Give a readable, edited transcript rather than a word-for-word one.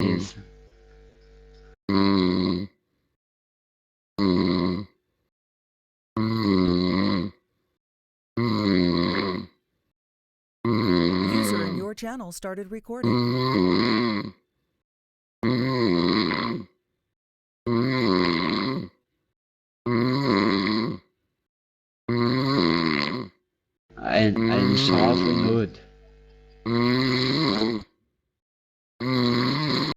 is User in your channel started recording. ein scharfer Not.